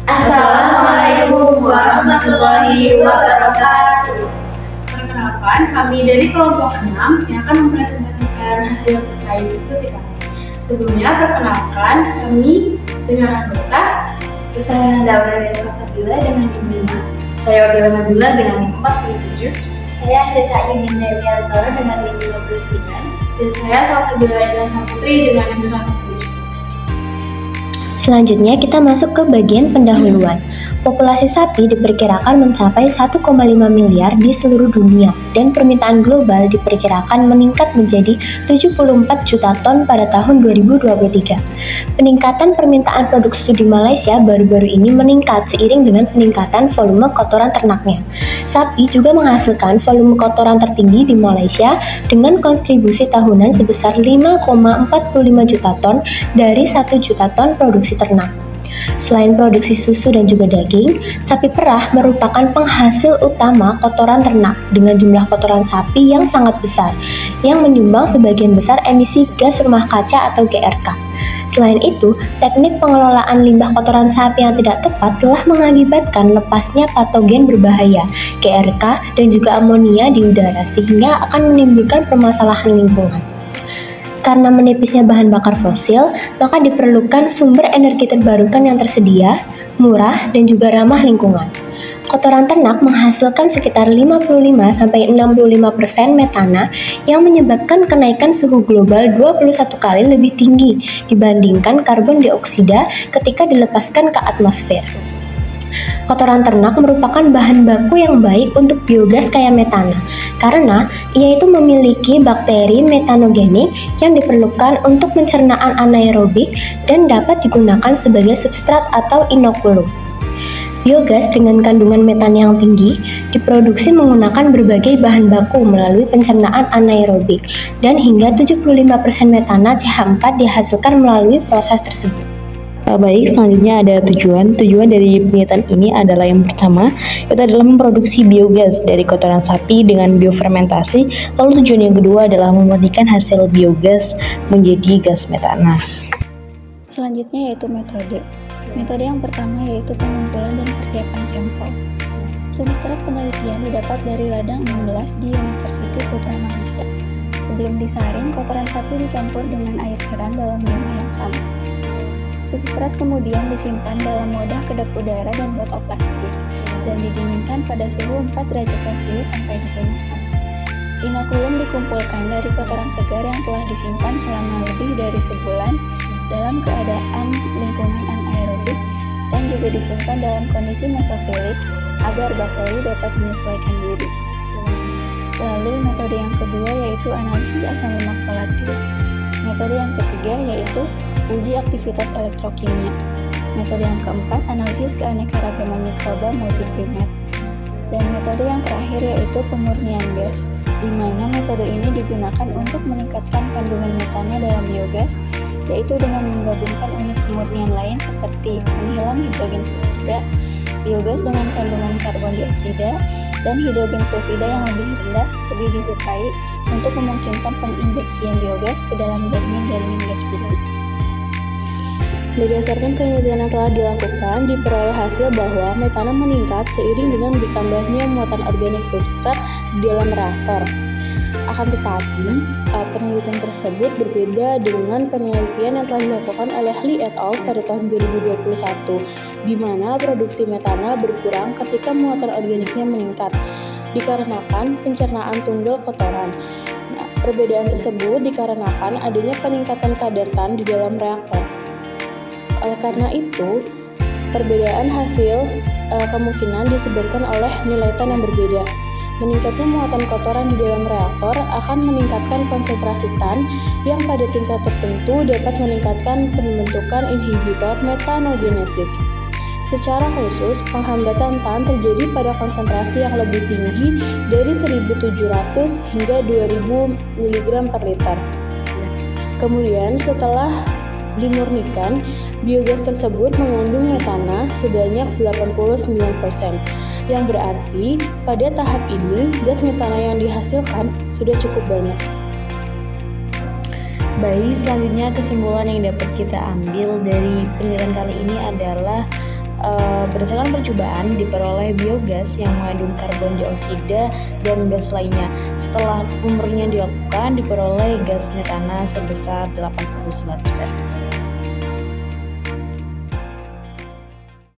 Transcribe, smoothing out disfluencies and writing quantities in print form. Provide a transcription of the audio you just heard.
Assalamualaikum warahmatullahi wabarakatuh. Perkenalkan, kami dari kelompok 6 yang akan mempresentasikan hasil terkait diskusi kami. Sebelumnya, perkenalkan kami dengan anggota. Saya Nanda dari Salsabila dengan NIM 5. Saya Wadila Mazila dengan NIM 47. Saya Zeta Yudin Dewiantoro dengan NIM 59. Dan saya Salsabila Ilham Putri dengan NIM 107. Selanjutnya kita masuk ke bagian pendahuluan. Populasi sapi diperkirakan mencapai 1,5 miliar di seluruh dunia dan permintaan global diperkirakan meningkat menjadi 74 juta ton pada tahun 2023. Peningkatan permintaan produk susu di Malaysia baru-baru ini meningkat seiring dengan peningkatan volume kotoran ternaknya. Sapi juga menghasilkan volume kotoran tertinggi di Malaysia dengan kontribusi tahunan sebesar 5,45 juta ton dari 1 juta ton produksi ternak. Selain produksi susu dan juga daging, sapi perah merupakan penghasil utama kotoran ternak dengan jumlah kotoran sapi yang sangat besar, yang menyumbang sebagian besar emisi gas rumah kaca atau GRK. Selain itu, teknik pengelolaan limbah kotoran sapi yang tidak tepat telah mengakibatkan lepasnya patogen berbahaya, GRK, dan juga amonia di udara sehingga akan menimbulkan permasalahan lingkungan. Karena menipisnya bahan bakar fosil, maka diperlukan sumber energi terbarukan yang tersedia, murah, dan juga ramah lingkungan. Kotoran ternak menghasilkan sekitar 55-65% metana yang menyebabkan kenaikan suhu global 21 kali lebih tinggi dibandingkan karbon dioksida ketika dilepaskan ke atmosfer. Kotoran ternak merupakan bahan baku yang baik untuk biogas kayak metana, karena ia itu memiliki bakteri metanogenik yang diperlukan untuk pencernaan anaerobik dan dapat digunakan sebagai substrat atau inokulum. Biogas dengan kandungan metan yang tinggi diproduksi menggunakan berbagai bahan baku melalui pencernaan anaerobik, dan hingga 75% metana CH4 dihasilkan melalui proses tersebut. Baik, selanjutnya ada tujuan dari penelitian ini adalah yang pertama, itu adalah memproduksi biogas dari kotoran sapi dengan biofermentasi. Lalu tujuan yang kedua adalah memurnikan hasil biogas menjadi gas metana. Selanjutnya yaitu metode. Metode yang pertama yaitu pengumpulan dan persiapan sampel. Substrat penelitian didapat dari ladang 16 di Universiti Putra Malaysia. Sebelum disaring, kotoran sapi dicampur dengan air keran dalam jumlah yang sama. Substrat kemudian disimpan dalam wadah kedap udara dan botol plastik dan didinginkan pada suhu 4 derajat Celcius sampai digunakan. Inokulum dikumpulkan dari kotoran segar yang telah disimpan selama lebih dari sebulan dalam keadaan lingkungan anaerobik dan juga disimpan dalam kondisi mesofilik agar bakteri dapat menyesuaikan diri. Lalu metode yang kedua yaitu analisis asam lemak volatil. Metode yang ketiga yaitu uji aktivitas elektrokimia. Metode yang keempat, analisis keanekaragaman mikroba multiprimat. Dan metode yang terakhir yaitu pemurnian gas, di mana metode ini digunakan untuk meningkatkan kandungan metana dalam biogas, yaitu dengan menggabungkan unit pemurnian lain seperti penghilang hidrogen sulfida, biogas dengan kandungan karbon dioksida, dan hidrogen sulfida yang lebih rendah lebih disukai untuk memungkinkan penginjeksian biogas ke dalam jaringan gas bumi. Berdasarkan penelitian yang telah dilakukan, diperoleh hasil bahwa metana meningkat seiring dengan bertambahnya muatan organik substrat di dalam reaktor. Akan tetapi, penelitian tersebut berbeda dengan penelitian yang telah dilakukan oleh Lee et al. Pada tahun 2021, di mana produksi metana berkurang ketika muatan organiknya meningkat, dikarenakan pencernaan tunggal kotoran. Perbedaan tersebut dikarenakan adanya peningkatan kadar tan di dalam reaktor. Oleh karena itu, perbedaan hasil kemungkinan disebabkan oleh nilai tan yang berbeda. Meningkatnya muatan kotoran di dalam reaktor akan meningkatkan konsentrasi tan yang pada tingkat tertentu dapat meningkatkan pembentukan inhibitor metanogenesis. Secara khusus, penghambatan tan terjadi pada konsentrasi yang lebih tinggi dari 1.700 hingga 2.000 mg per liter. Kemudian, setelah dimurnikan, biogas tersebut mengandung metana sebanyak 89%, yang berarti pada tahap ini gas metana yang dihasilkan sudah cukup banyak. Baik, selanjutnya kesimpulan yang dapat kita ambil dari penelitian kali ini adalah Berdasarkan percobaan diperoleh biogas yang mengandung karbon dioksida dan gas lainnya. Setelah pemurnian dilakukan diperoleh gas metana sebesar 89%.